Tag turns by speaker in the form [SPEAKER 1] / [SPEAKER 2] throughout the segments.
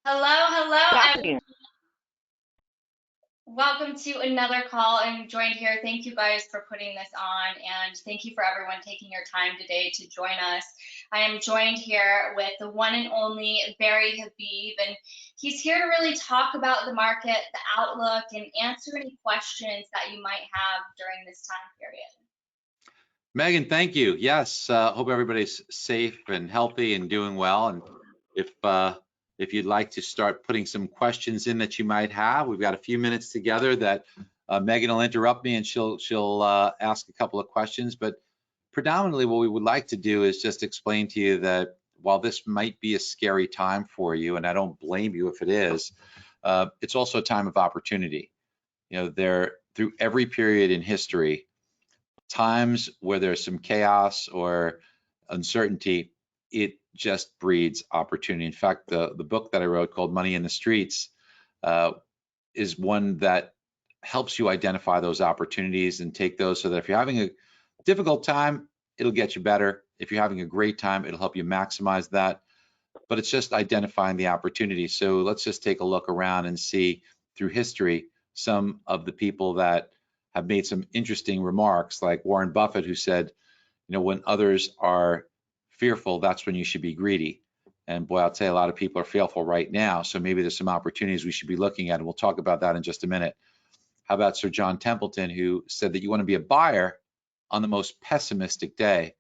[SPEAKER 1] Hello, hello.
[SPEAKER 2] Talking.
[SPEAKER 1] Welcome to another call. I'm joined here. Thank you guys for putting this on, and thank you for everyone taking your time today to join us. I am joined here with the one and only Barry Habib, and he's here to really talk about the market, the outlook, and answer any questions that you might have during this time period.
[SPEAKER 3] Megan, thank you. Yes, hope everybody's safe and healthy and doing well. And if you'd like to start putting some questions in that you might have, we've got a few minutes together that Megan will interrupt me and she'll ask a couple of questions. But predominantly what we would like to do is just explain to you that while this might be a scary time for you, and I don't blame you if it is, it's also a time of opportunity. You know, through every period in history, times where there's some chaos or uncertainty, it just breeds opportunity. In fact, the book that I wrote called Money in the Streets is one that helps you identify those opportunities and take those, so that if you're having a difficult time, it'll get you better. If you're having a great time, it'll help you maximize that. But it's just identifying the opportunity. So let's just take a look around and see through history some of the people that have made some interesting remarks, like Warren Buffett, who said, you know, when others are fearful, that's when you should be greedy. And boy, I'll tell you, a lot of people are fearful right now. So maybe there's some opportunities we should be looking at, and we'll talk about that in just a minute. How about Sir John Templeton, who said that you want to be a buyer on the most pessimistic day?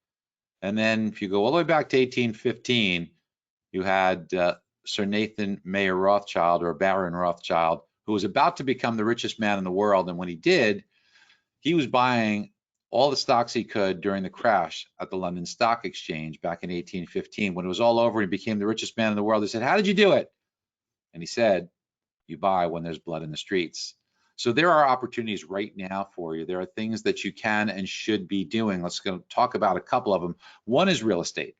[SPEAKER 3] And then if you go all the way back to 1815, you had Sir Nathan Mayer Rothschild, or Baron Rothschild, who was about to become the richest man in the world. And when he did, he was buying all the stocks he could during the crash at the London Stock Exchange back in 1815. When it was all over and he became the richest man in the world, they said, "How did you do it?" And he said, "You buy when there's blood in the streets." So there are opportunities right now for you. There are things that you can and should be doing. Let's go talk about a couple of them. One is real estate.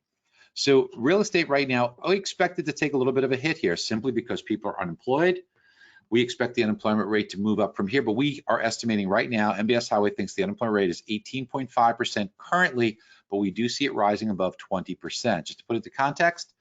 [SPEAKER 3] So real estate right now, I expect it to take a little bit of a hit here simply because people are unemployed. We expect the unemployment rate to move up from here, but we are estimating right now, MBS Highway thinks the unemployment rate is 18.5% currently, but we do see it rising above 20%. Just to put it into context,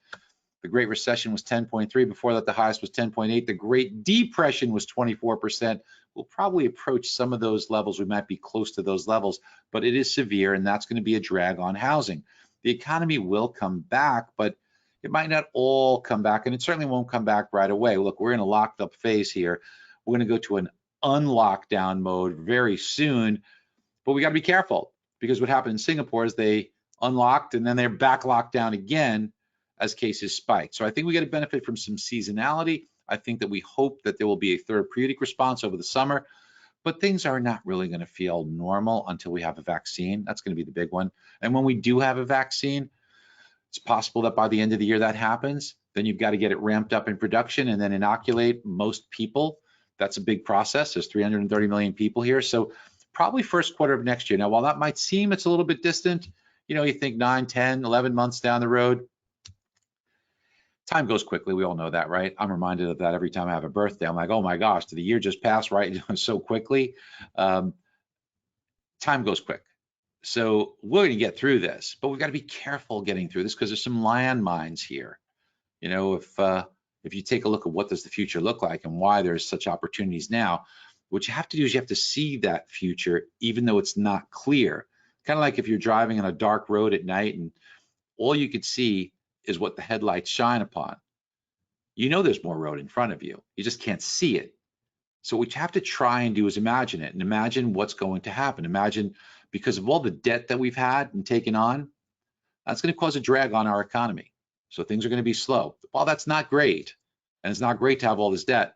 [SPEAKER 3] the Great Recession was 10.3. Before that, the highest was 10.8. The Great Depression was 24%. We'll probably approach some of those levels. We might be close to those levels, but it is severe, and that's going to be a drag on housing. The economy will come back, but it might not all come back, and it certainly won't come back right away. Look, we're in a locked up phase here. We're going to go to an unlockdown mode very soon, but we got to be careful, because what happened in Singapore is they unlocked and then they're back locked down again as cases spike. So I think we get a benefit from some seasonality. I think that we hope that there will be a therapeutic response over the summer, but things are not really going to feel normal until we have a vaccine. That's going to be the big one. And when we do have a vaccine, it's possible that by the end of the year that happens. Then you've got to get it ramped up in production and then inoculate most people. That's a big process. There's 330 million people here. So probably first quarter of next year. Now, while that might seem it's a little bit distant, you know, you think 9, 10, 11 months down the road, time goes quickly. We all know that, right? I'm reminded of that every time I have a birthday. I'm like, oh my gosh, did the year just pass right so quickly? Time goes quick. So we're going to get through this, but we've got to be careful getting through this, because there's some landmines here. You know, if you take a look at what does the future look like and why there's such opportunities now, what you have to do is you have to see that future, even though it's not clear. Kind of like if you're driving on a dark road at night and all you could see is what the headlights shine upon. You know there's more road in front of you. You just can't see it. So what you have to try and do is imagine it, and imagine what's going to happen. Imagine, because of all the debt that we've had and taken on, that's going to cause a drag on our economy. So things are going to be slow. While that's not great, and it's not great to have all this debt,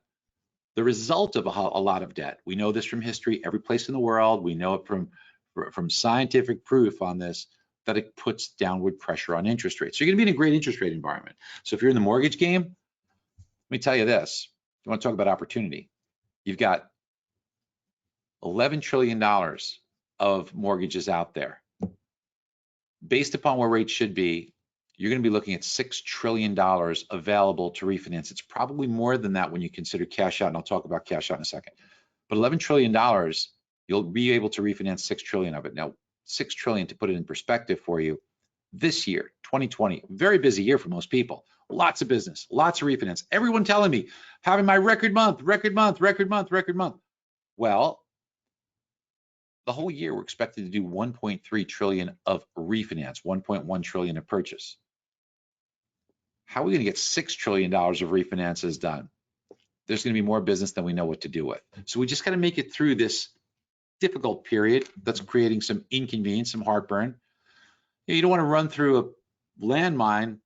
[SPEAKER 3] the result of a lot of debt, we know this from history, every place in the world, we know it from scientific proof on this, that it puts downward pressure on interest rates. So you're going to be in a great interest rate environment. So if you're in the mortgage game, let me tell you this. You want to talk about opportunity. You've got $11 trillion of mortgages out there. Based upon where rates should be, you're going to be looking at $6 trillion available to refinance. It's probably more than that when you consider cash out, and I'll talk about cash out in a second. But $11 trillion, you'll be able to refinance $6 trillion of it. Now, $6 trillion, to put it in perspective for you, This year, 2020, very busy year for most people. Lots of business, lots of refinance. Everyone telling me, having my record month, record month, record month, record month. Well, the whole year we're expected to do 1.3 trillion of refinance, 1.1 trillion of purchase. How are we going to get $6 trillion of refinances done? There's going to be more business than we know what to do with. So we just got to make it through this difficult period that's creating some inconvenience, some heartburn. You don't want to run through a landmine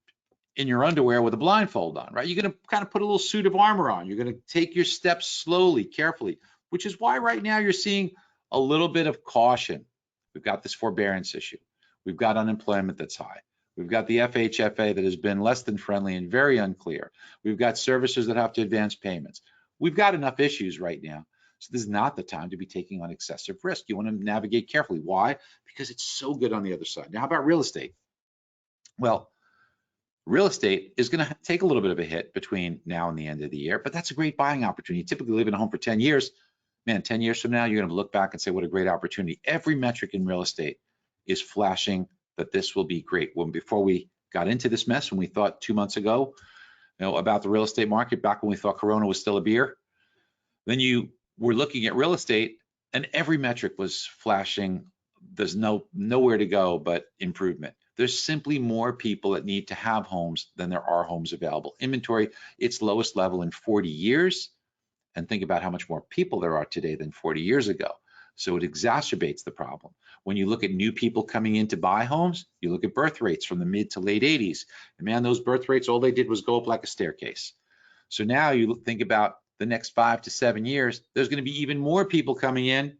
[SPEAKER 3] in your underwear with a blindfold on, right? You're going to kind of put a little suit of armor on. You're going to take your steps slowly, carefully, which is why right now you're seeing a little bit of caution. We've got this forbearance issue. We've got unemployment that's high. We've got the FHFA that has been less than friendly and very unclear. We've got servicers that have to advance payments. We've got enough issues right now. So this is not the time to be taking on excessive risk. You want to navigate carefully. Why? Because it's so good on the other side. Now, how about real estate? Well, real estate is going to take a little bit of a hit between now and the end of the year, but that's a great buying opportunity. You typically live in a home for 10 years. Man, 10 years from now, you're going to look back and say, what a great opportunity. Every metric in real estate is flashing that this will be great. When before we got into this mess, when we thought 2 months ago, about the real estate market, back when we thought Corona was still a beer, then you were looking at real estate and every metric was flashing. There's nowhere to go but improvement. There's simply more people that need to have homes than there are homes available. Inventory, its lowest level in 40 years. And think about how much more people there are today than 40 years ago. So it exacerbates the problem. When you look at new people coming in to buy homes, you look at birth rates from the mid to late 80s. And man, those birth rates, all they did was go up like a staircase. So now you think about the next 5 to 7 years, there's going to be even more people coming in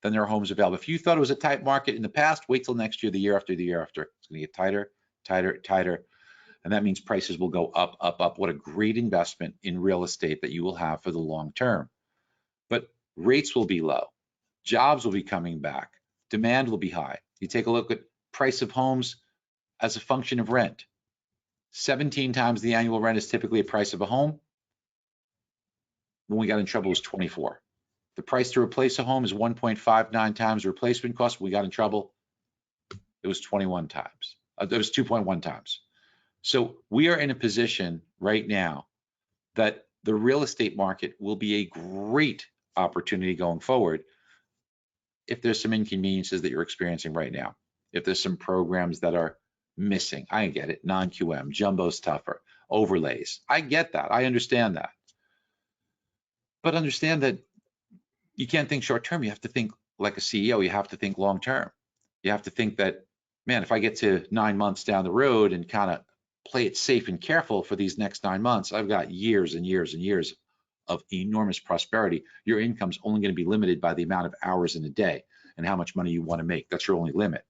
[SPEAKER 3] than there are homes available. If you thought it was a tight market in the past, wait till next year, the year after, the year after. It's going to get tighter, tighter, tighter. And that means prices will go up, up, up. What a great investment in real estate that you will have for the long term. But rates will be low. Jobs will be coming back. Demand will be high. You take a look at price of homes as a function of rent. 17 times the annual rent is typically a price of a home. When we got in trouble, it was 24. The price to replace a home is 1.59 times the replacement cost. When we got in trouble, it was 21 times. It was 2.1 times. So we are in a position right now that the real estate market will be a great opportunity going forward if there's some inconveniences that you're experiencing right now. If there's some programs that are missing, I get it, non-QM, jumbo's tougher, overlays. I get that, I understand that. But understand that you can't think short term, you have to think like a CEO, you have to think long term. You have to think that, man, if I get to 9 months down the road and kind of play it safe and careful for these next 9 months, I've got years and years and years of enormous prosperity. Your income's only going to be limited by the amount of hours in a day and how much money you want to make. That's your only limit.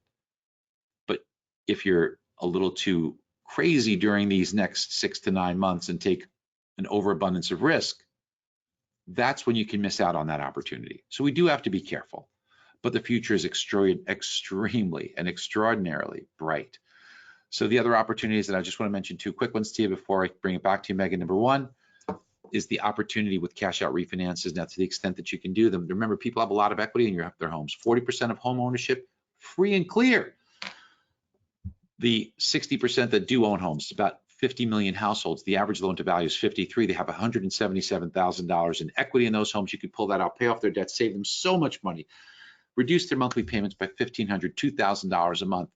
[SPEAKER 3] But if you're a little too crazy during these next 6 to 9 months and take an overabundance of risk, that's when you can miss out on that opportunity. So we do have to be careful, but the future is extremely and extraordinarily bright. So the other opportunities that I just want to mention, 2 quick ones to you before I bring it back to you, Megan. Number 1 is the opportunity with cash out refinances. Now, to the extent that you can do them, remember, people have a lot of equity in their homes. 40% of home ownership, free and clear. The 60% that do own homes, about 50 million households, the average loan to value is 53. They have $177,000 in equity in those homes. You could pull that out, pay off their debt, save them so much money, reduce their monthly payments by $1,500, $2,000 a month.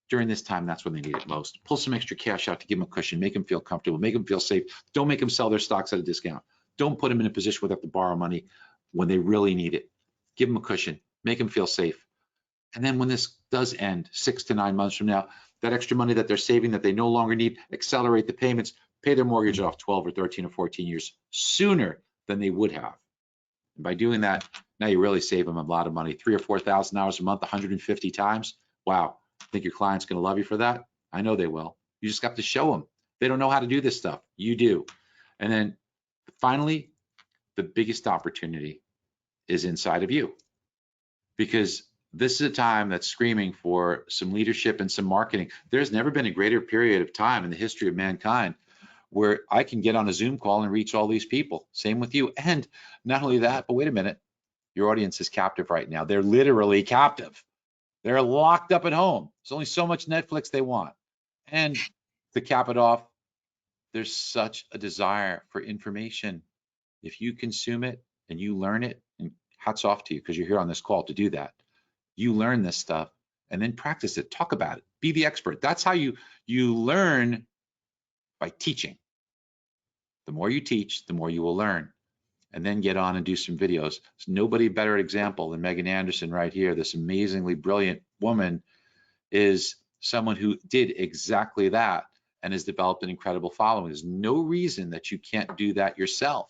[SPEAKER 3] During this time, that's when they need it most. Pull some extra cash out to give them a cushion, make them feel comfortable, make them feel safe. Don't make them sell their stocks at a discount. Don't put them in a position where they have to borrow money when they really need it. Give them a cushion, make them feel safe. And then when this does end 6 to 9 months from now, that extra money that they're saving that they no longer need, accelerate the payments, pay their mortgage off 12 or 13 or 14 years sooner than they would have. And by doing that, now you really save them a lot of money, $3,000 or $4,000 a month, 150 times. Wow. Think your client's going to love you for that? I know they will. You just got to show them. They don't know how to do this stuff. You do. And then finally, the biggest opportunity is inside of you, because this is a time that's screaming for some leadership and some marketing. There's never been a greater period of time in the history of mankind where I can get on a Zoom call and reach all these people. Same with you. And not only that, but wait a minute, your audience is captive right now. They're literally captive. They're locked up at home. There's only so much Netflix they want. And to cap it off, there's such a desire for information. If you consume it and you learn it, and hats off to you because you're here on this call to do that. You learn this stuff and then practice it. Talk about it. Be the expert. That's how you learn, by teaching. The more you teach, the more you will learn. And then get on and do some videos. There's nobody better example than Megan Anderson right here. This amazingly brilliant woman is someone who did exactly that and has developed an incredible following. There's no reason that you can't do that yourself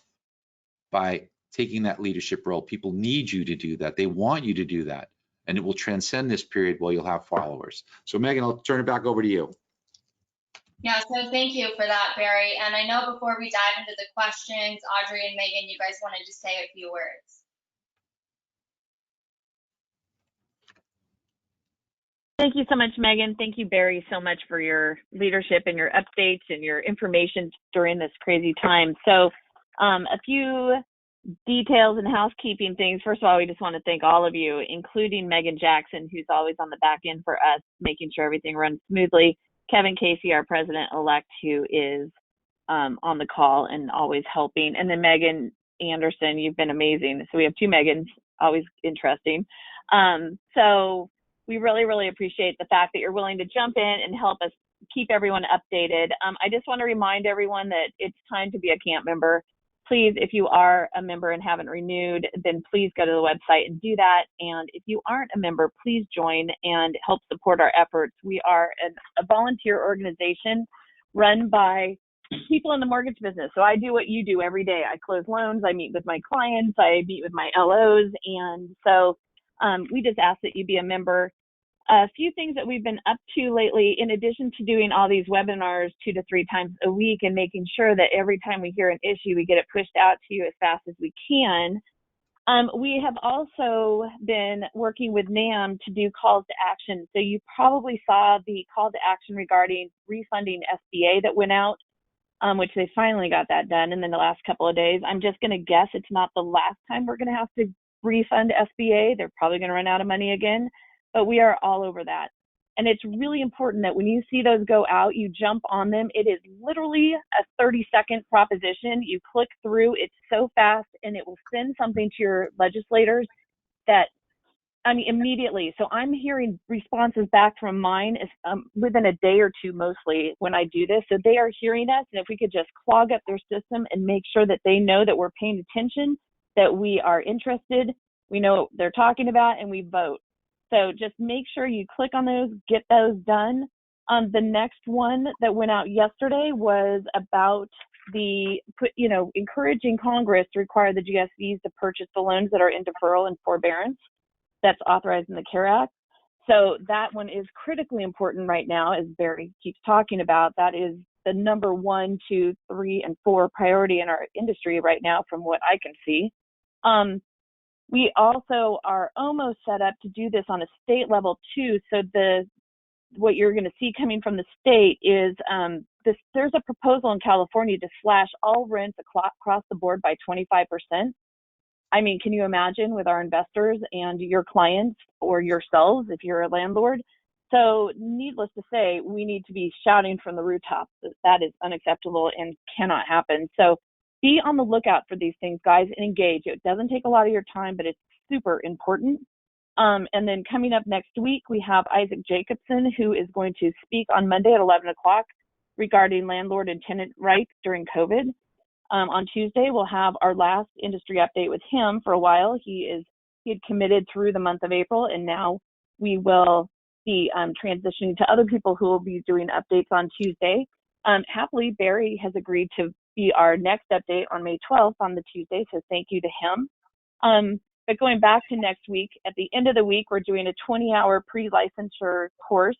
[SPEAKER 3] by taking that leadership role. People need you to do that. They want you to do that. And it will transcend this period while you'll have followers. So Megan, I'll turn it back over to you.
[SPEAKER 1] Yeah, so thank you for that, Barry. And I know before we dive into the questions, Audrey and Megan, you guys wanted to say a few words.
[SPEAKER 2] Thank you so much, Megan. Thank you, Barry, so much for your leadership and your updates and your information during this crazy time. So a few details and housekeeping things. First of all, we just want to thank all of you, including Megan Jackson, who's always on the back end for us, making sure everything runs smoothly. Kevin Casey, our president-elect, who is on the call and always helping. And then Megan Anderson, you've been amazing. So we have two Megans, always interesting. So we really, really appreciate the fact that you're willing to jump in and help us keep everyone updated. I just want to remind everyone that it's time to be a camp member. Please, if you are a member and haven't renewed, then please go to the website and do that. And if you aren't a member, please join and help support our efforts. We are a volunteer organization run by people in the mortgage business. So I do what you do every day. I close loans, I meet with my clients, I meet with my LOs. And so we just ask that you be a member. A few things that we've been up to lately, in addition to doing all these webinars 2 to 3 times a week and making sure that every time we hear an issue, we get it pushed out to you as fast as we can, we have also been working with NAM to do calls to action. So you probably saw the call to action regarding refunding SBA that went out, which they finally got that done in the last couple of days. I'm just going to guess it's not the last time we're going to have to refund SBA. They're probably going to run out of money again. But we are all over that. And it's really important that when you see those go out, you jump on them. It is literally a 30-second proposition. You click through, it's so fast, and it will send something to your legislators that, I mean, immediately. So I'm hearing responses back from mine within a day or two, mostly, when I do this. So they are hearing us, and if we could just clog up their system and make sure that they know that we're paying attention, that we are interested, we know what they're talking about, and we vote. So just make sure you click on those, get those done. The next one that went out yesterday was about encouraging Congress to require the GSEs to purchase the loans that are in deferral and forbearance. That's authorized in the CARE Act. So that one is critically important right now, as Barry keeps talking about. That is the number 1, 2, 3, and 4 priority in our industry right now, from what I can see. We also are almost set up to do this on a state level too. So what you're going to see coming from the state is there's a proposal in California to slash all rents across the board by 25%. I mean, can you imagine with our investors and your clients or yourselves if you're a landlord? So needless to say, we need to be shouting from the rooftops that is unacceptable and cannot happen. So be on the lookout for these things, guys, and engage. It doesn't take a lot of your time, but it's super important. And then coming up next week, we have Isaac Jacobson, who is going to speak on Monday at 11 o'clock regarding landlord and tenant rights during COVID. On Tuesday, we'll have our last industry update with him for a while. He had committed through the month of April, and now we will be transitioning to other people who will be doing updates on Tuesday. Happily, Barry has agreed to be our next update on May 12th on the Tuesday, so thank you to him. But going back to next week, at the end of the week, we're doing a 20-hour pre-licensure course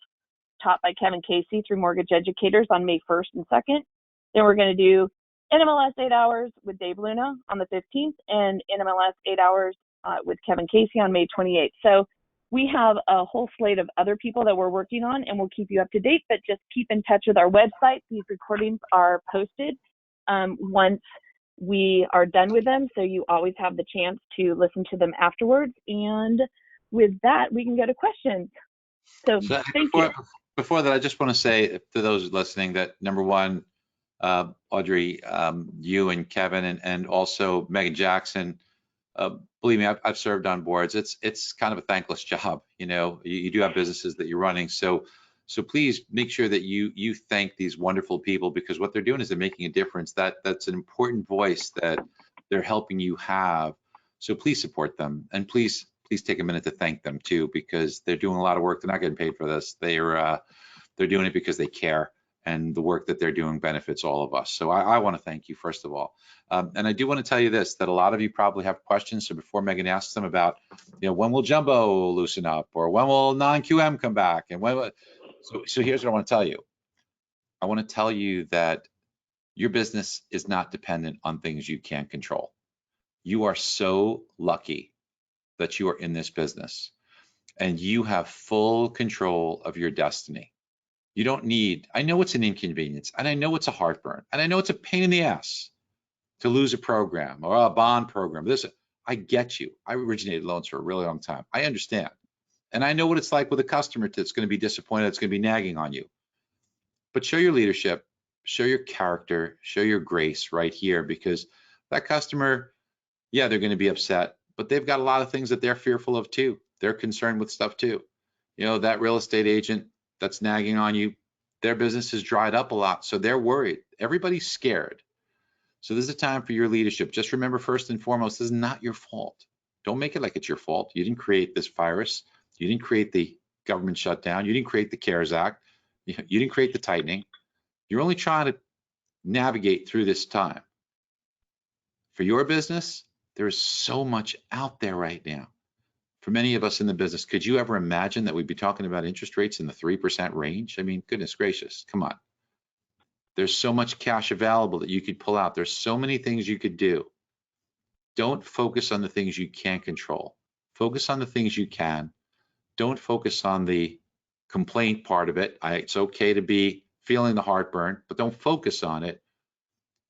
[SPEAKER 2] taught by Kevin Casey through Mortgage Educators on May 1st and 2nd. Then we're going to do NMLS 8 hours with Dave Luna on the 15th and NMLS 8 hours with Kevin Casey on May 28th. So we have a whole slate of other people that we're working on, and we'll keep you up to date, but just keep in touch with our website. These recordings are posted once we are done with them, so you always have the chance to listen to them afterwards. And with that, we can go to questions. So
[SPEAKER 3] So
[SPEAKER 2] thank you.
[SPEAKER 3] before that, I just want to say to those listening that number one, Audrey, you and Kevin and also Megan Jackson, believe me, I've served on boards. It's kind of a thankless job. You do have businesses that you're running. So please make sure that you thank these wonderful people, because what they're doing is they're making a difference. That's an important voice that they're helping you have. So please support them, and please take a minute to thank them too, because they're doing a lot of work. They're not getting paid for this. They're doing it because they care, and the work that they're doing benefits all of us. So I want to thank you, first of all. And I do want to tell you this, that a lot of you probably have questions. So before Megan asks them about, when will jumbo loosen up, or when will non-QM come back? And so here's what I want to tell you. I want to tell you that your business is not dependent on things you can't control. You are so lucky that you are in this business, and you have full control of your destiny. You don't need, I know it's an inconvenience, and I know it's a heartburn, and I know it's a pain in the ass to lose a program or a bond program. I get you. I originated loans for a really long time. I understand. And I know what it's like with a customer that's going to be disappointed, that's going to be nagging on you. But show your leadership, show your character, show your grace right here, because that customer, yeah, they're going to be upset, but they've got a lot of things that they're fearful of too. They're concerned with stuff too. That real estate agent that's nagging on you, their business has dried up a lot, so they're worried. Everybody's scared. So this is a time for your leadership. Just remember, first and foremost, this is not your fault. Don't make it like it's your fault. You didn't create this virus. You didn't create the government shutdown. You didn't create the CARES Act. You didn't create the tightening. You're only trying to navigate through this time. For your business, there is so much out there right now. For many of us in the business, could you ever imagine that we'd be talking about interest rates in the 3% range? I mean, goodness gracious, come on. There's so much cash available that you could pull out. There's so many things you could do. Don't focus on the things you can't control. Focus on the things you can. Don't focus on the complaint part of it. It's okay to be feeling the heartburn, but don't focus on it,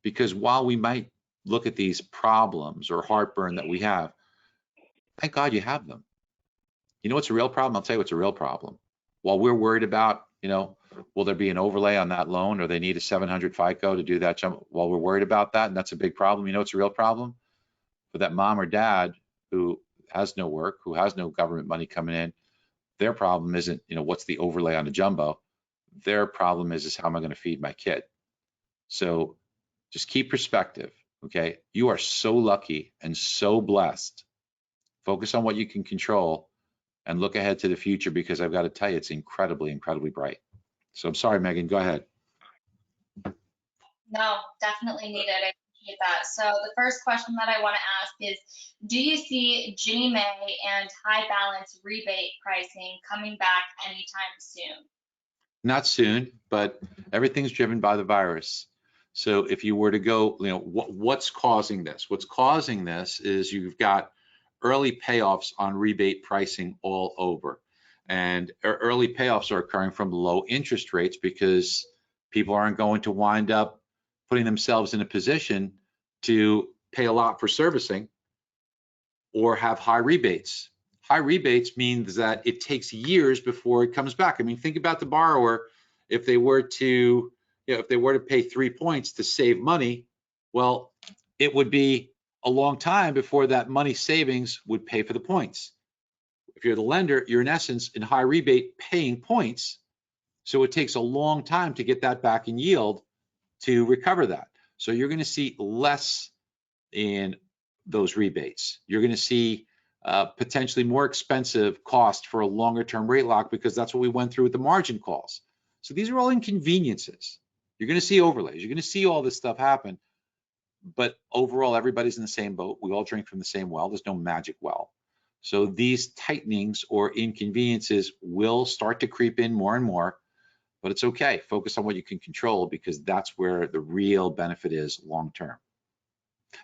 [SPEAKER 3] because while we might look at these problems or heartburn that we have, thank God you have them. You know what's a real problem? I'll tell you what's a real problem. While we're worried about, will there be an overlay on that loan, or they need a 700 FICO to do that jump? While we're worried about that, and that's a big problem, you know what's a real problem? For that mom or dad who has no work, who has no government money coming in, their problem isn't, what's the overlay on a jumbo? Their problem is how am I going to feed my kid? So just keep perspective, okay? You are so lucky and so blessed. Focus on what you can control and look ahead to the future, because I've got to tell you, it's incredibly, incredibly bright. So I'm sorry, Megan, go ahead.
[SPEAKER 1] No, definitely needed. I appreciate that. So the first question that I want to ask is, do you see Ginnie Mae and high balance rebate pricing coming back anytime soon?
[SPEAKER 3] Not soon, but everything's driven by the virus. So if you were to go, what's causing this? What's causing this is you've got early payoffs on rebate pricing all over. And early payoffs are occurring from low interest rates because people aren't going to wind up putting themselves in a position to pay a lot for servicing or have high rebates. High rebates means that it takes years before it comes back. I mean, think about the borrower. If they were to, pay 3 points to save money, well, it would be a long time before that money savings would pay for the points. If you're the lender, you're in essence in high rebate paying points. So it takes a long time to get that back in yield to recover that. So you're going to see less in those rebates. You're going to see potentially more expensive cost for a longer term rate lock, because that's what we went through with the margin calls. So these are all inconveniences. You're going to see overlays. You're going to see all this stuff happen. But overall, everybody's in the same boat. We all drink from the same well. There's no magic well. So these tightenings or inconveniences will start to creep in more and more, but it's okay. Focus on what you can control, because that's where the real benefit is long term.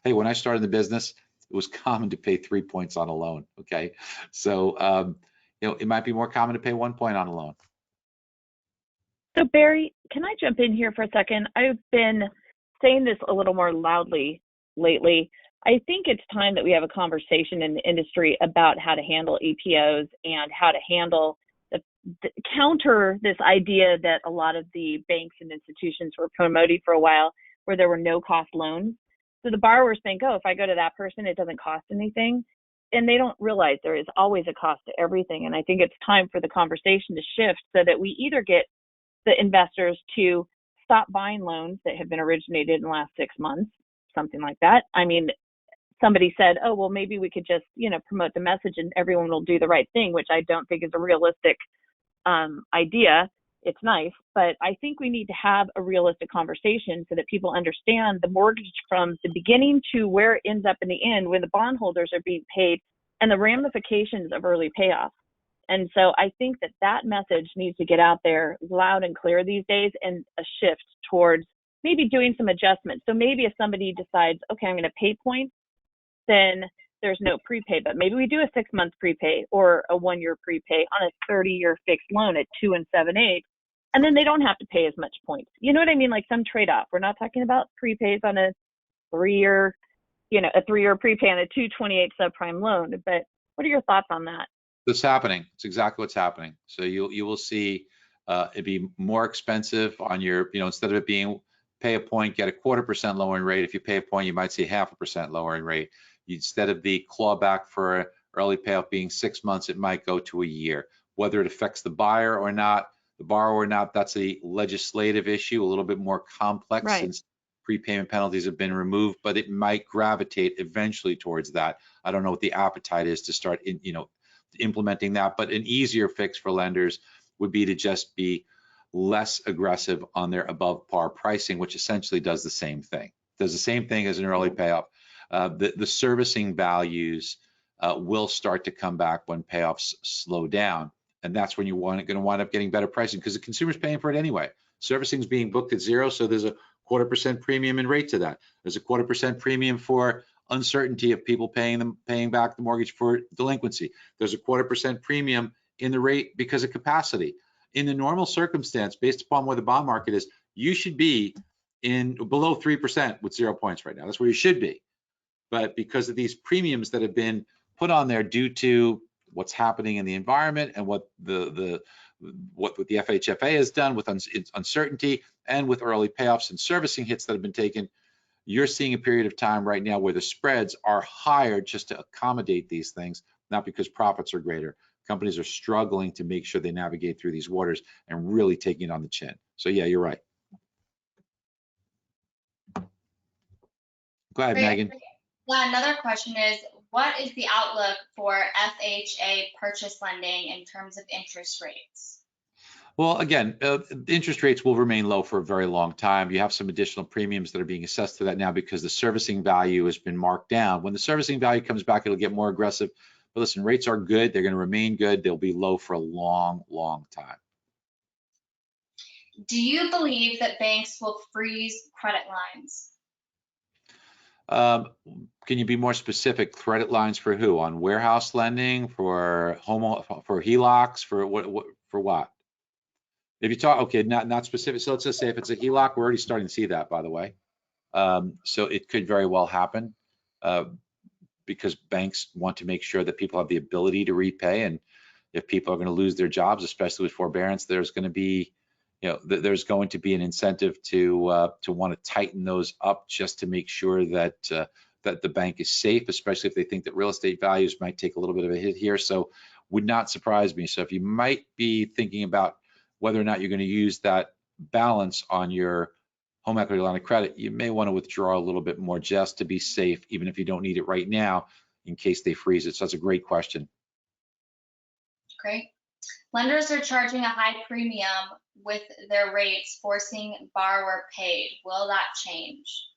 [SPEAKER 3] Hey, when I started the business, it was common to pay 3 points on a loan. Okay. So, it might be more common to pay 1 point on a loan.
[SPEAKER 2] So Barry, can I jump in here for a second? I've been saying this a little more loudly lately, I think it's time that we have a conversation in the industry about how to handle EPOs and how to handle the counter this idea that a lot of the banks and institutions were promoting for a while, where there were no cost loans. So the borrowers think, oh, if I go to that person, it doesn't cost anything. And they don't realize there is always a cost to everything. And I think it's time for the conversation to shift so that we either get the investors to stop buying loans that have been originated in the last 6 months, something like that. I mean, somebody said, oh, well, maybe we could just, promote the message and everyone will do the right thing, which I don't think is a realistic idea. It's nice, but I think we need to have a realistic conversation so that people understand the mortgage from the beginning to where it ends up in the end when the bondholders are being paid and the ramifications of early payoff. And so I think that message needs to get out there loud and clear these days, and a shift towards maybe doing some adjustments. So maybe if somebody decides, okay, I'm going to pay points, then there's no prepay, but maybe we do a 6-month prepay or a 1-year prepay on a 30-year fixed loan at 2 7/8, and then they don't have to pay as much points. You know what I mean? Like some trade-off. We're not talking about prepays on a 3-year, a 3-year prepay on a 2.28 subprime loan. But what are your thoughts on that?
[SPEAKER 3] It's happening. It's exactly what's happening. So you will see it be more expensive on your, instead of it being pay a point, get a 0.25% lowering rate. If you pay a point, you might see 0.5% lowering rate. Instead of the clawback for early payoff being 6 months, it might go to a year. Whether it affects the buyer or not, the borrower or not, that's a legislative issue, a little bit more complex,
[SPEAKER 2] right,
[SPEAKER 3] since prepayment penalties have been removed, but it might gravitate eventually towards that. I don't know what the appetite is to start implementing that, but an easier fix for lenders would be to just be less aggressive on their above par pricing, which essentially does the same thing. Does the same thing as an early payoff. The servicing values will start to come back when payoffs slow down, and that's when you're going to wind up getting better pricing because the consumer's paying for it anyway. Servicing is being booked at 0, so there's a 0.25% premium in rate to that. There's a 0.25% premium for uncertainty of people paying back the mortgage for delinquency. There's a 0.25% premium in the rate because of capacity. In the normal circumstance, based upon where the bond market is, you should be in below 3% with 0 points right now. That's where you should be. But because of these premiums that have been put on there due to what's happening in the environment and what the FHFA has done with uncertainty and with early payoffs and servicing hits that have been taken, you're seeing a period of time right now where the spreads are higher just to accommodate these things, not because profits are greater. Companies are struggling to make sure they navigate through these waters and really taking it on the chin. So yeah, you're right. Go ahead,
[SPEAKER 1] Great.
[SPEAKER 3] Megan.
[SPEAKER 1] Yeah, another question is, what is the outlook for FHA purchase lending in terms of interest rates?
[SPEAKER 3] Well, again, interest rates will remain low for a very long time. You have some additional premiums that are being assessed to that now because the servicing value has been marked down. When the servicing value comes back, it'll get more aggressive. But listen, rates are good. They're going to remain good. They'll be low for a long, long time.
[SPEAKER 1] Do you believe that banks will freeze credit lines?
[SPEAKER 3] Can you be more specific? Credit lines for who? On warehouse lending, for HELOCs, for what? If you talk, okay, not specific. So let's just say if it's a HELOC, we're already starting to see that, by the way. So it could very well happen because banks want to make sure that people have the ability to repay. And if people are going to lose their jobs, especially with forbearance, there's going to be, there's going to be an incentive to want to tighten those up just to make sure that that the bank is safe, especially if they think that real estate values might take a little bit of a hit here. So would not surprise me. So if you might be thinking about whether or not you're going to use that balance on your home equity line of credit, you may want to withdraw a little bit more just to be safe, even if you don't need it right now, in case they freeze it. So that's a great question.
[SPEAKER 1] Great. Lenders are charging a high premium with their rates, forcing borrower paid. Will that change?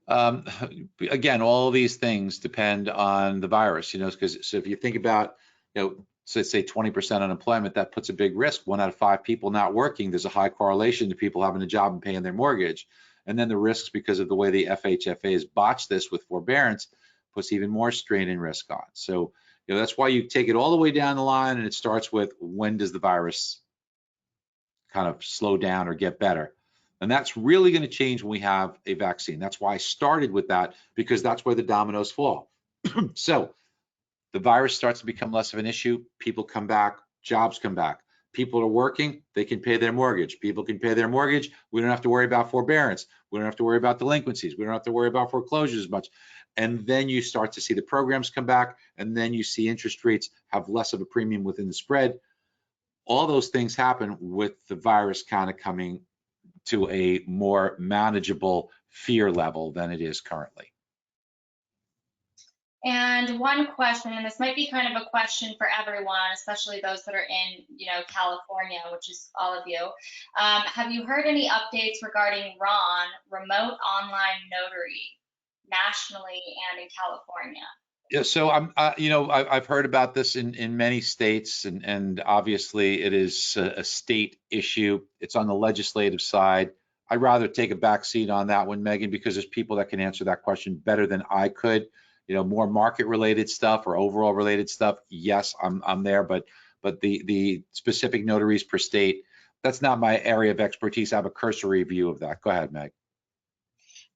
[SPEAKER 3] Again, all of these things depend on the virus, because so if you think about, so let's say 20% unemployment, that puts a big risk. 1 out of 5 people not working, there's a high correlation to people having a job and paying their mortgage. And then the risks, because of the way the FHFA has botched this with forbearance, puts even more strain and risk on. So, that's why you take it all the way down the line, and it starts with, when does the virus kind of slow down or get better? And that's really going to change when we have a vaccine. That's why I started with that, because that's where the dominoes fall. So the virus starts to become less of an issue. People come back, jobs come back. People are working, they can pay their mortgage. People can pay their mortgage. We don't have to worry about forbearance. We don't have to worry about delinquencies. We don't have to worry about foreclosures as much. And then you start to see the programs come back, and then you see interest rates have less of a premium within the spread. All those things happen with the virus kind of coming to a more manageable fear level than it is currently.
[SPEAKER 1] And one question, and this might be kind of a question for everyone, especially those that are in, California, which is all of you. Have you heard any updates regarding RON, remote online notary, nationally and in California?
[SPEAKER 3] Yeah, so I've heard about this in many states, and obviously it is a state issue. It's on the legislative side. I'd rather take a back seat on that one, Megan, because there's people that can answer that question better than I could. More market related stuff or overall related stuff. Yes, I'm there, but the specific notaries per state, that's not my area of expertise. I have a cursory view of that. Go ahead, Meg.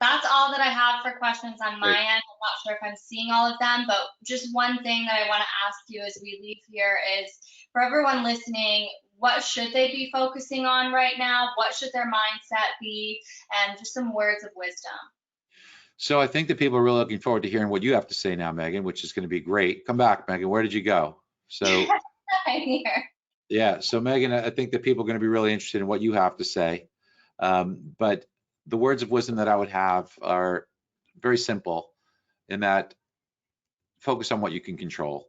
[SPEAKER 1] That's all that I have for questions on my
[SPEAKER 3] Great.
[SPEAKER 1] end. I'm not sure if I'm seeing all of them, but just one thing that I want to ask you as we leave here is, for everyone listening, what should they be focusing on right now? What should their mindset be? And just some words of wisdom.
[SPEAKER 3] So I think that people are really looking forward to hearing what you have to say now, Megan, which is going to be great. Come back, Megan. Where did you go? So
[SPEAKER 1] I'm here.
[SPEAKER 3] yeah, so Megan, I think that people are going to be really interested in what you have to say. But the words of wisdom that I would have are very simple, in that focus on what you can control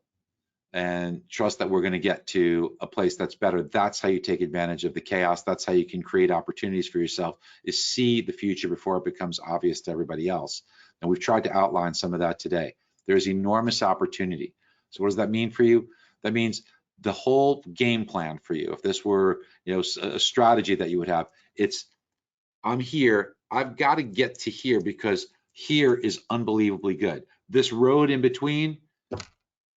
[SPEAKER 3] and trust that we're going to get to a place that's better. That's how you take advantage of the chaos. That's how you can create opportunities for yourself, is see the future before it becomes obvious to everybody else. And we've tried to outline some of that today. There's enormous opportunity. So what does that mean for you? That means the whole game plan for you. If this were, a strategy that you would have, it's, I'm here, I've got to get to here because here is unbelievably good. This road in between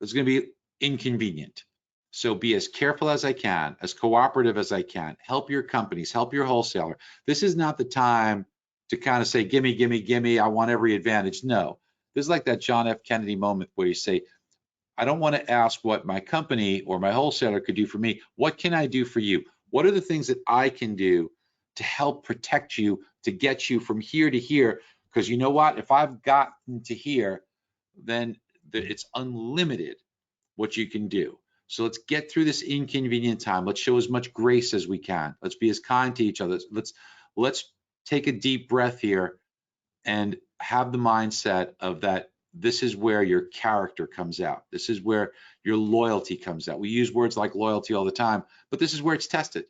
[SPEAKER 3] is going to be inconvenient. So be as careful as I can, as cooperative as I can. Help your companies, help your wholesaler. This is not the time to kind of say, gimme, gimme, gimme, I want every advantage. No, this is like that John F. Kennedy moment where you say, I don't want to ask what my company or my wholesaler could do for me. What can I do for you? What are the things that I can do to help protect you, to get you from here to here? Because you know what? If I've gotten to here, then it's unlimited what you can do. So let's get through this inconvenient time. Let's show as much grace as we can. Let's be as kind to each other. Let's take a deep breath here and have the mindset of that. This is where your character comes out. This is where your loyalty comes out. We use words like loyalty all the time, but this is where it's tested.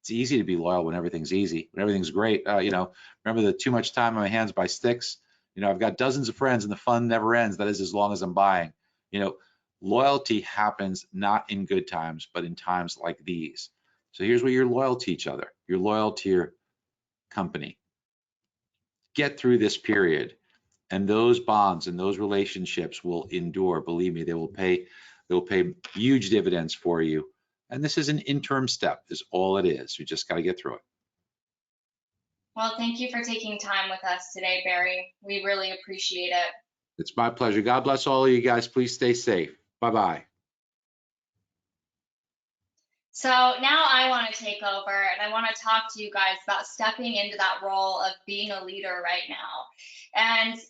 [SPEAKER 3] It's easy to be loyal when everything's easy, when everything's great. Remember the too much time on my hands by sticks? I've got dozens of friends and the fun never ends. That is as long as I'm buying. Loyalty happens not in good times, but in times like these. So here's where you're loyal to each other. You're loyal to your company. Get through this period, and those bonds and those relationships will endure. Believe me, they will pay huge dividends for you. And this is an interim step, is all it is. You just got to get through it.
[SPEAKER 1] Well, thank you for taking time with us today, Barry. We really appreciate it.
[SPEAKER 3] It's my pleasure. God bless all of you guys. Please stay safe. Bye-bye.
[SPEAKER 1] So now I want to take over and I want to talk to you guys about stepping into that role of being a leader right now. And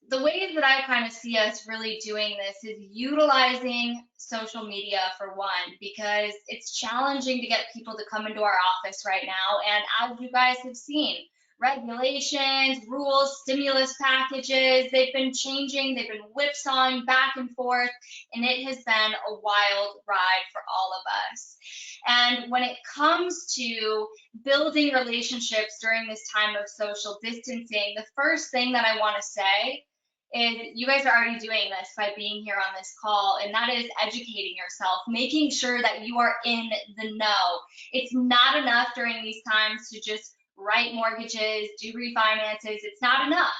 [SPEAKER 1] the ways that I kind of see us really doing this is utilizing social media for one, because it's challenging to get people to come into our office right now. And as you guys have seen, regulations, rules, stimulus packages, they've been changing, they've been whipsawing back and forth, and it has been a wild ride for all of us. And when it comes to building relationships during this time of social distancing, the first thing that I want to say is you guys are already doing this by being here on this call, and that is educating yourself, making sure that you are in the know. It's not enough during these times to just write mortgages, do refinances. It's not enough.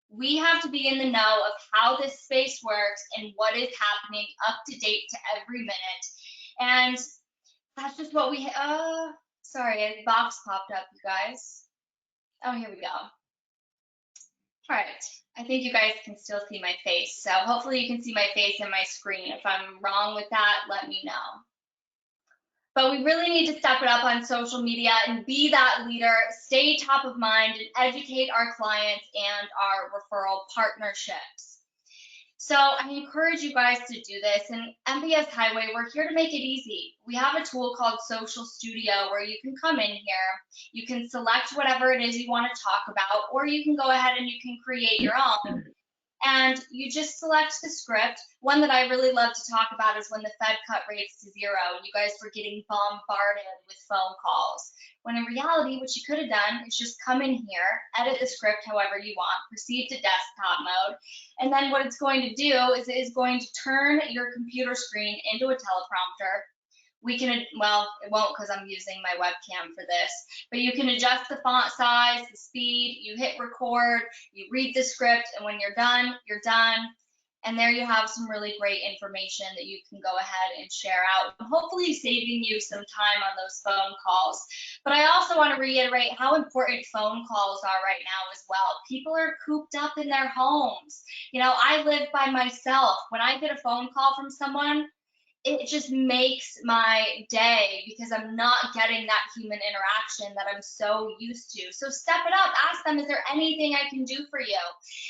[SPEAKER 1] We have to be in the know of how this space works and what is happening up to date to every minute. And that's just what we, sorry, a box popped up, you guys. Oh, here we go. All right. I think you guys can still see my face. So hopefully you can see my face and my screen. If I'm wrong with that, let me know. But we really need to step it up on social media and be that leader, stay top of mind, and educate our clients and our referral partnerships. So I encourage you guys to do this. And MBS Highway, we're here to make it easy. We have a tool called Social Studio where you can come in here, you can select whatever it is you want to talk about, or you can go ahead and you can create your own. And you just select the script. One that I really love to talk about is when the Fed cut rates to 0 and you guys were getting bombarded with phone calls. When in reality, what you could have done is just come in here, edit the script however you want, proceed to desktop mode, and then what it's going to do is it is going to turn your computer screen into a teleprompter. We can, well, it won't because I'm using my webcam for this, but you can adjust the font size, the speed, you hit record, you read the script, and when you're done, you're done. And there you have some really great information that you can go ahead and share out, hopefully saving you some time on those phone calls. But I also want to reiterate how important phone calls are right now as well. People are cooped up in their homes. You know, I live by myself. When I get a phone call from someone, it just makes my day because I'm not getting that human interaction that I'm so used to. So step it up, ask them, is there anything I can do for you?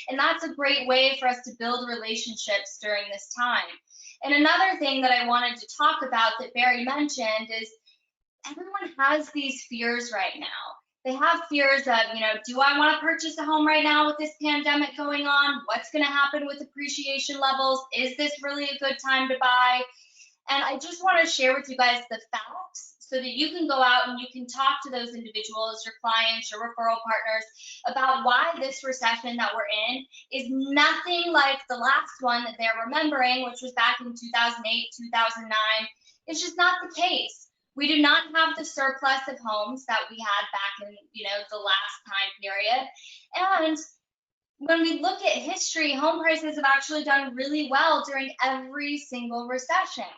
[SPEAKER 1] And that's a great way for us to build relationships during this time. And another thing that I wanted to talk about that Barry mentioned is everyone has these fears right now. They have fears of, you know, do I want to purchase a home right now with this pandemic going on? What's going to happen with appreciation levels? Is this really a good time to buy? And I just want to share with you guys the facts so that you can go out and you can talk to those individuals, your clients, your referral partners about why this recession that we're in is nothing like the last one that they're remembering, which was back in 2008, 2009. It's just not the case. We do not have the surplus of homes that we had back in, you know, the last time period. And when we look at history, home prices have actually done really well during every single recession.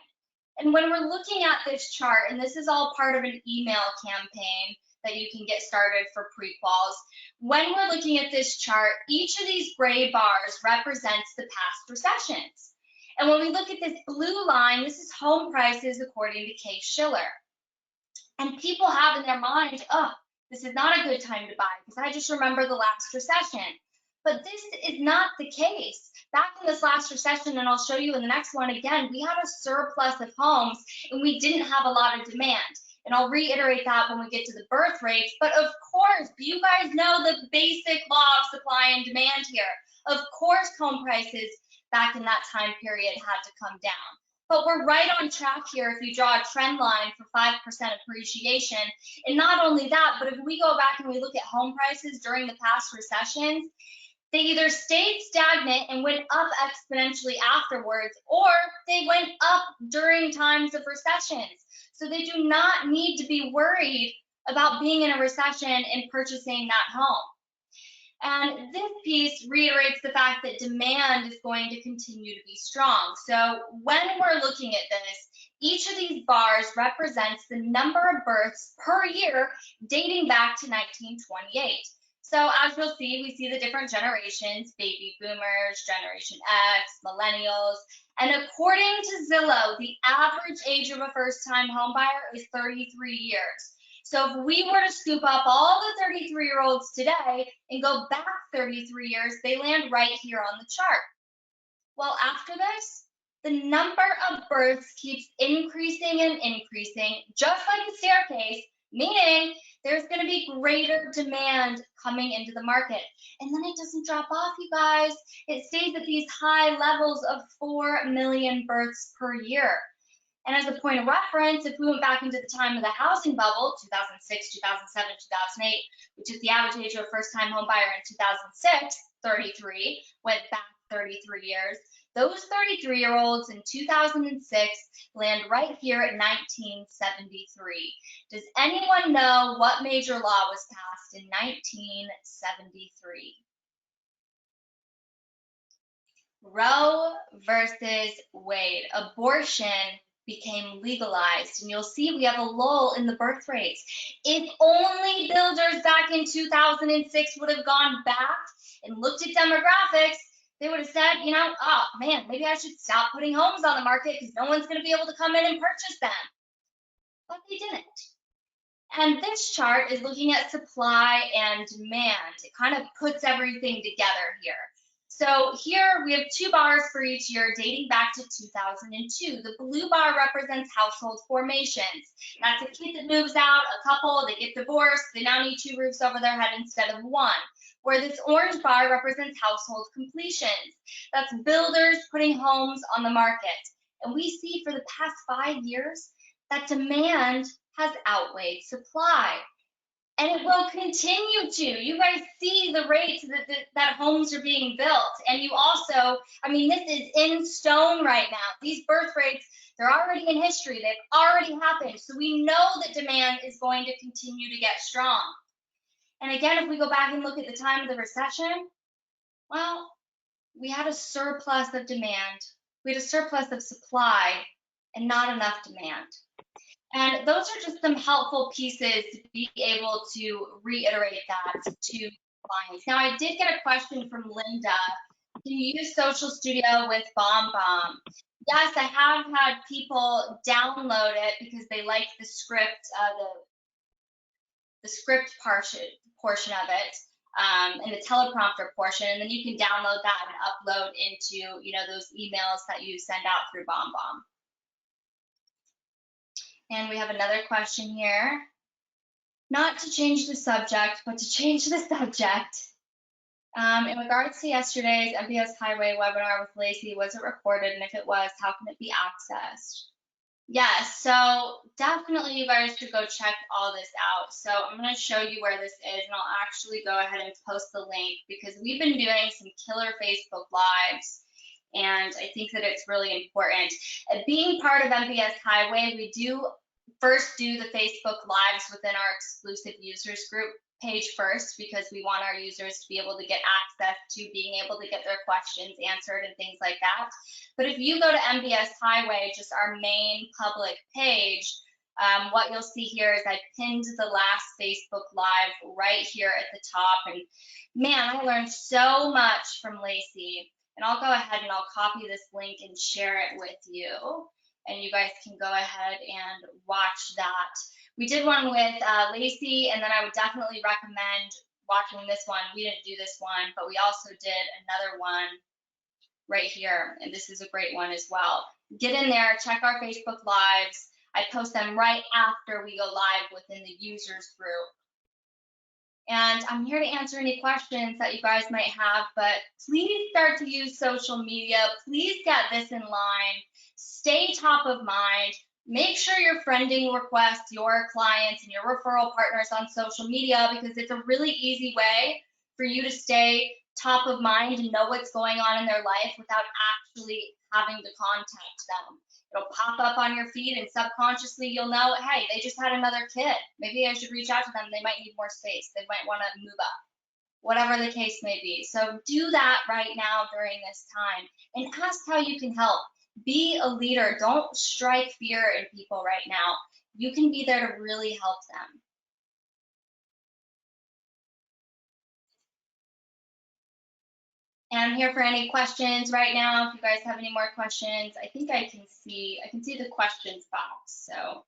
[SPEAKER 1] And when we're looking at this chart, and this is all part of an email campaign that you can get started for pre-quals, when we're looking at this chart, each of these gray bars represents the past recessions. And when we look at this blue line, this is home prices according to Case-Shiller. And people have in their mind, oh, this is not a good time to buy because I just remember the last recession. But this is not the case. Back in this last recession, and I'll show you in the next one again, we had a surplus of homes and we didn't have a lot of demand. And I'll reiterate that when we get to the birth rates. But of course, you guys know the basic law of supply and demand here. Of course, home prices back in that time period had to come down. But we're right on track here if you draw a trend line for 5% appreciation. And not only that, but if we go back and we look at home prices during the past recessions, they either stayed stagnant and went up exponentially afterwards, or they went up during times of recessions. So they do not need to be worried about being in a recession and purchasing that home. And this piece reiterates the fact that demand is going to continue to be strong. So when we're looking at this, each of these bars represents the number of births per year dating back to 1928. So as you'll see, we see the different generations, baby boomers, Generation X, millennials, and according to Zillow, the average age of a first-time homebuyer is 33 years. So if we were to scoop up all the 33-year-olds today and go back 33 years, they land right here on the chart. Well, after this, the number of births keeps increasing and increasing, just like a staircase, meaning there's going to be greater demand coming into the market. And then it doesn't drop off, you guys. It stays at these high levels of 4 million births per year. And as a point of reference, if we went back into the time of the housing bubble, 2006, 2007, 2008, which is the average age of a first-time home buyer in 2006, 33, went back 33 years. Those 33-year-olds in 2006 land right here at 1973. Does anyone know what major law was passed in 1973? Roe versus Wade. Abortion became legalized, and you'll see we have a lull in the birth rates. If only builders back in 2006 would have gone back and looked at demographics, they would have said, you know, oh man, maybe I should stop putting homes on the market because no one's going to be able to come in and purchase them. But they didn't. And this chart is looking at supply and demand. It kind of puts everything together here. So here we have 2 bars for each year dating back to 2002. The blue bar represents household formations. That's a kid that moves out, a couple, they get divorced, they now need 2 roofs over their head instead of 1. Where this orange bar represents household completions. That's builders putting homes on the market. And we see for the past 5 years that demand has outweighed supply. And it will continue to. You guys see the rates that homes are being built. And you also, I mean, this is in stone right now. These birth rates, they're already in history. They've already happened. So we know that demand is going to continue to get strong. And again, if we go back and look at the time of the recession, well, we had a surplus of demand. We had a surplus of supply and not enough demand. And those are just some helpful pieces to be able to reiterate that to clients. Now, I did get a question from Linda. Can you use Social Studio with Bom Bom? Yes, I have had people download it because they like the script, the script portion of it, and the teleprompter portion, and then you can download that and upload into, you know, those emails that you send out through Bom Bom. And we have another question here. Not to change the subject, but to change the subject. In regards to yesterday's MBS Highway webinar with Lacey, was it recorded? And if it was, how can it be accessed? Yes, so definitely you guys should go check all this out. So I'm going to show you where this is, and I'll actually go ahead and post the link because we've been doing some killer Facebook Lives. And I think that it's really important. Being part of MBS Highway, we do first do the Facebook Lives within our exclusive users group page first because we want our users to be able to get access to being able to get their questions answered and things like that. But if you go to MBS Highway, just our main public page, what you'll see here is I pinned the last Facebook Live right here at the top. And man, I learned so much from Lacey. And I'll go ahead and I'll copy this link and share it with you. And you guys can go ahead and watch that. We did one with Lacey, and then I would definitely recommend watching this one. We didn't do this one, but we also did another one right here. And this is a great one as well. Get in there, check our Facebook Lives. I post them right after we go live within the users group. And I'm here to answer any questions that you guys might have, but please start to use social media. Please get this in line. Stay top of mind. Make sure you're friending requests your clients and your referral partners on social media because it's a really easy way for you to stay top of mind and know what's going on in their life without actually having to contact them. It'll pop up on your feed and subconsciously you'll know, hey, they just had another kid. Maybe I should reach out to them. They might need more space. They might want to move up, whatever the case may be. So do that right now during this time and ask how you can help. Be a leader. Don't strike fear in people right now. You can be there to really help them. And I'm here for any questions right now. If you guys have any more questions, I think I can see the questions box. So,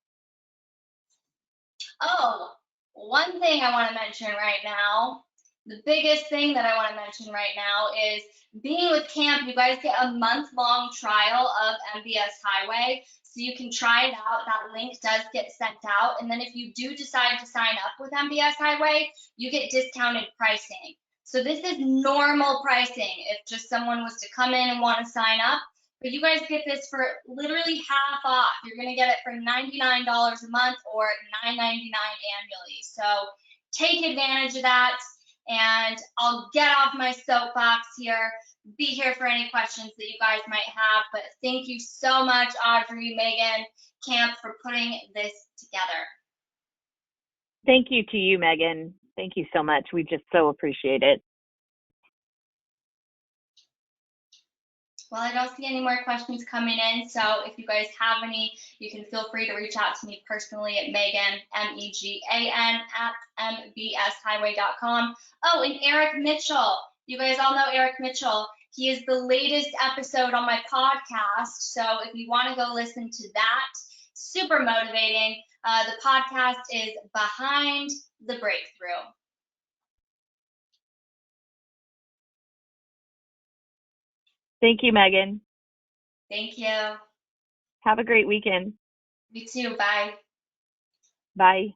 [SPEAKER 1] oh, one thing I want to mention right now, the biggest thing that I want to mention right now is being with camp. You guys get a month-long trial of MBS Highway, so you can try it out. That link does get sent out, and then if you do decide to sign up with MBS Highway, you get discounted pricing. So this is normal pricing if just someone was to come in and want to sign up, but you guys get this for literally half off. You're going to get it for $99 a month or $9.99 annually. So take advantage of that, and I'll get off my soapbox here. Be here for any questions that you guys might have, but thank you so much, Audrey, Megan, Camp, for putting this together.
[SPEAKER 2] Thank you to you, Megan. Thank you so much. We just so appreciate it.
[SPEAKER 1] Well, I don't see any more questions coming in, so if you guys have any, you can feel free to reach out to me personally at Megan, Megan, at MBSHighway.com. Oh, and Eric Mitchell. You guys all know Eric Mitchell. He is the latest episode on my podcast, so if you want to go listen to that, super motivating. The podcast is Behind the Breakthrough.
[SPEAKER 2] Thank you, Megan.
[SPEAKER 1] Thank you.
[SPEAKER 2] Have a great weekend.
[SPEAKER 1] You too. Bye.
[SPEAKER 2] Bye.